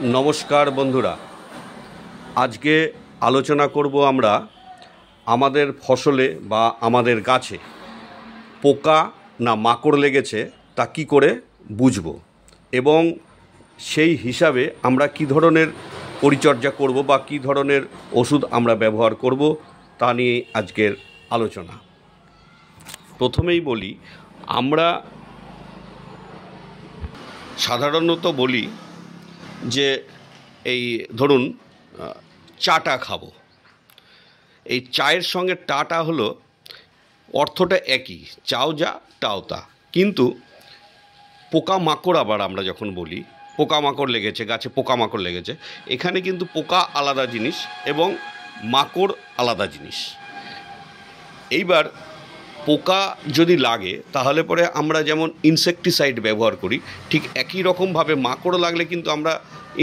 নমস্কার বন্ধুরা, আজকে আলোচনা করব আমরা আমাদের ফসলে বা আমাদের গাছে পোকা না মাকড় লেগেছে তা কী করে বুঝব এবং সেই হিসাবে আমরা কী ধরনের পরিচর্যা করব বা কী ধরনের ওষুধ আমরা ব্যবহার করব তা নিয়ে আজকের আলোচনা। প্রথমেই বলি, আমরা সাধারণত বলি যে এই ধরুন চাটা খাবো, এই চায়ের সঙ্গে টাটা হলো অর্থটা একই, চাও যা টাও তা, কিন্তু পোকামাকড় আবার আমরা যখন বলি পোকামাকড় লেগেছে, গাছে পোকামাকড় লেগেছে, এখানে কিন্তু পোকা আলাদা জিনিস এবং মাকড় আলাদা জিনিস। এইবার পোকা যদি লাগে তাহলে পরে আমরা যেমন ইনসেকটিসাইড ব্যবহার করি, ঠিক একই রকমভাবে মাকড় লাগলে কিন্তু আমরা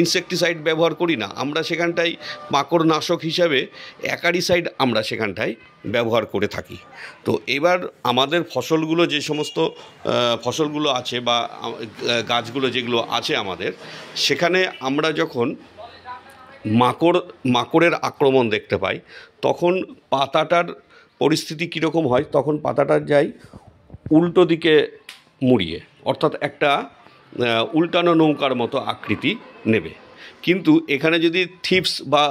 ইনসেকটিসাইড ব্যবহার করি না, আমরা সেখানটায় মাকড় নাশক হিসাবে অ্যাকারিসাইড আমরা সেখানটায় ব্যবহার করে থাকি। তো এবার আমাদের ফসলগুলো, যে সমস্ত ফসলগুলো আছে বা গাছগুলো যেগুলো আছে আমাদের, সেখানে আমরা যখন মাকড়ের আক্রমণ দেখতে পাই তখন পাতাটার পরিস্থিতি কীরকম হয়, তখন পাতাটা যায় উল্টো দিকে মুড়িয়ে, অর্থাৎ একটা উল্টানো নৌকার মতো আকৃতি নেবে। কিন্তু এখানে যদি থিপস বা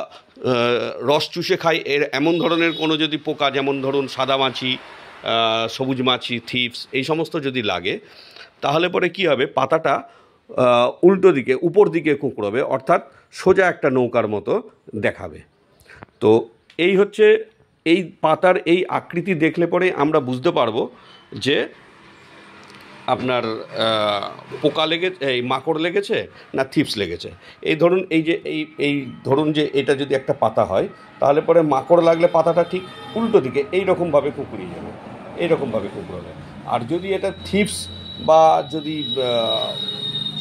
রস চুষে খায় এমন ধরনের কোনো যদি পোকা, যেমন ধরুন সাদা মাছি, সবুজ মাছি, থিপস, এই সমস্ত যদি লাগে তাহলে পরে কী হবে, পাতাটা উল্টো দিকে উপর দিকে কুঁকড়বে, অর্থাৎ সোজা একটা নৌকার মতো দেখাবে। তো এই হচ্ছে এই পাতার এই আকৃতি দেখলে পরে আমরা বুঝতে পারবো যে আপনার পোকা লেগেছে, এই মাকড় লেগেছে না থিপস লেগেছে। এই ধরুন এই ধরুন যে এটা যদি একটা পাতা হয় তাহলে পরে মাকড় লাগলে পাতাটা ঠিক উল্টো দিকে এইরকমভাবে কুঁকড়িয়ে যাবে, এইরকমভাবে কুঁকড়াবে। আর যদি এটা থিপস বা যদি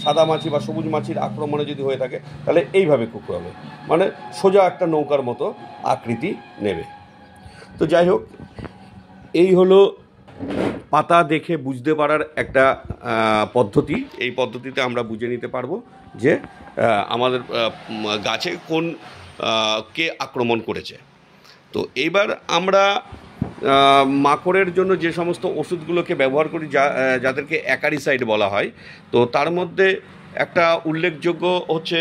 সাদা মাছি বা সবুজ মাছির আক্রমণে যদি হয়ে থাকে তাহলে এইভাবে কুঁকড়াবে, মানে সোজা একটা নৌকার মতো আকৃতি নেবে। তো যাই হোক, এই হলো পাতা দেখে বুঝতে পারার একটা পদ্ধতি। এই পদ্ধতিতে আমরা বুঝে নিতে পারবো যে আমাদের গাছে কোন কে আক্রমণ করেছে। তো এইবার আমরা মাকড়ের জন্য যে সমস্ত ওষুধগুলোকে ব্যবহার করি, যাদেরকে অ্যাকারিসাইড বলা হয়, তো তার মধ্যে একটা উল্লেখযোগ্য হচ্ছে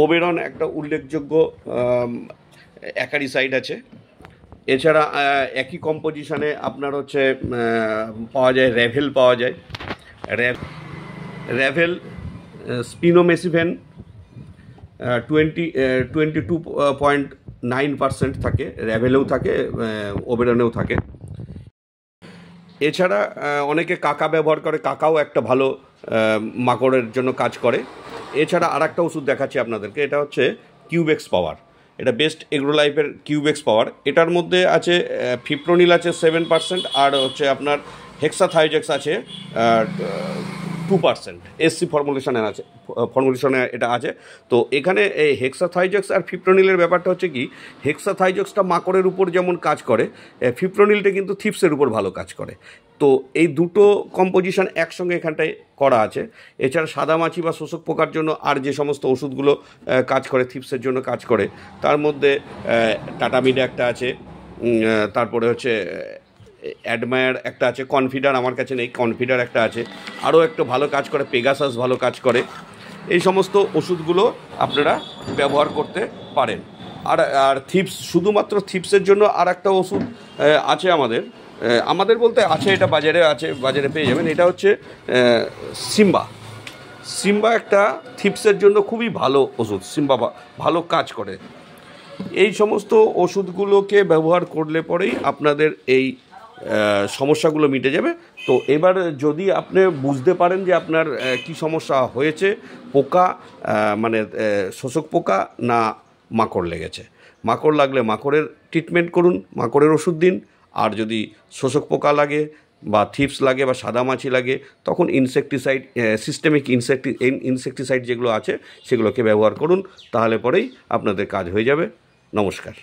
ওবেরন, একটা উল্লেখযোগ্য অ্যাকারিসাইড আছে। এছাড়া একই কম্পোজিশনে আপনার হচ্ছে পাওয়া যায় র্যাভেল, পাওয়া যায় র্যাভেল, স্পিনোমেসিভেন 22.9% থাকে, র্যাভেলেও থাকে, ওবেরনেও থাকে। এছাড়া অনেকে কাকা ব্যবহার করে, কাকাও একটা ভালো মাকড়ের জন্য কাজ করে। এছাড়া আর একটা ওষুধ দেখাচ্ছি আপনাদেরকে, এটা হচ্ছে কিউবেক্স পাওয়ার, এটা বেস্ট এগ্রো লাইফের কিউবেক্স পাওয়ার। এটার মধ্যে আছে ফিপ্রোনিল আছে 7%, আর হচ্ছে আপনার হেক্সাথাইজেক্স আছে 2%, এসসি ফর্মুলেশনে এটা আছে। তো এখানে এই হেক্সাথাইজেক্স আর ফিপ্রোনিলের ব্যাপারটা হচ্ছে কি, হেক্সাথাইজেক্সটা মাকড়ের উপর যেমন কাজ করে, ফিপ্রোনিলটা কিন্তু থিপসের উপর ভালো কাজ করে। তো এই দুটো কম্পোজিশন একসঙ্গে এখানটায় করা আছে। এছাড়া সাদামাছি বা শোষক পোকার জন্য আর যে সমস্ত ওষুধগুলো কাজ করে, থিপসের জন্য কাজ করে, তার মধ্যে টাটামিড একটা আছে, তারপরে হচ্ছে অ্যাডমায়ার একটা আছে, কনফিডার আমার কাছে নেই, কনফিডার একটা আছে, আরও একটা ভালো কাজ করে পেগাসাস ভালো কাজ করে। এই সমস্ত ওষুধগুলো আপনারা ব্যবহার করতে পারেন। আর থিপস, শুধুমাত্র থিপসের জন্য আর একটা ওষুধ আছে আমাদের বলতে আছে, এটা বাজারে আছে, বাজারে পেয়ে যাবেন। এটা হচ্ছে সিম্বা একটা থিপসের জন্য খুবই ভালো ওষুধ, সিম্বা ভালো কাজ করে। এই সমস্ত ওষুধগুলোকে ব্যবহার করলে পরেই আপনাদের এই সমস্যাগুলো মিটে যাবে। তো এবার যদি আপনি বুঝতে পারেন যে আপনার কি সমস্যা হয়েছে, পোকা মানে শোষক পোকা না মাকড় লেগেছে, মাকড় লাগলে মাকড়ের ট্রিটমেন্ট করুন, মাকড়ের ওষুধ দিন। আর যদি শোষক পোকা লাগে বা থিপস লাগে বা সাদা মাছি লাগে, তখন ইনসেকটিসাইড, সিস্টেমিক ইনসেকটিসাইড যেগুলো আছে সেগুলোকে ব্যবহার করুন, তাহলে পরেই আপনাদের কাজ হয়ে যাবে। নমস্কার।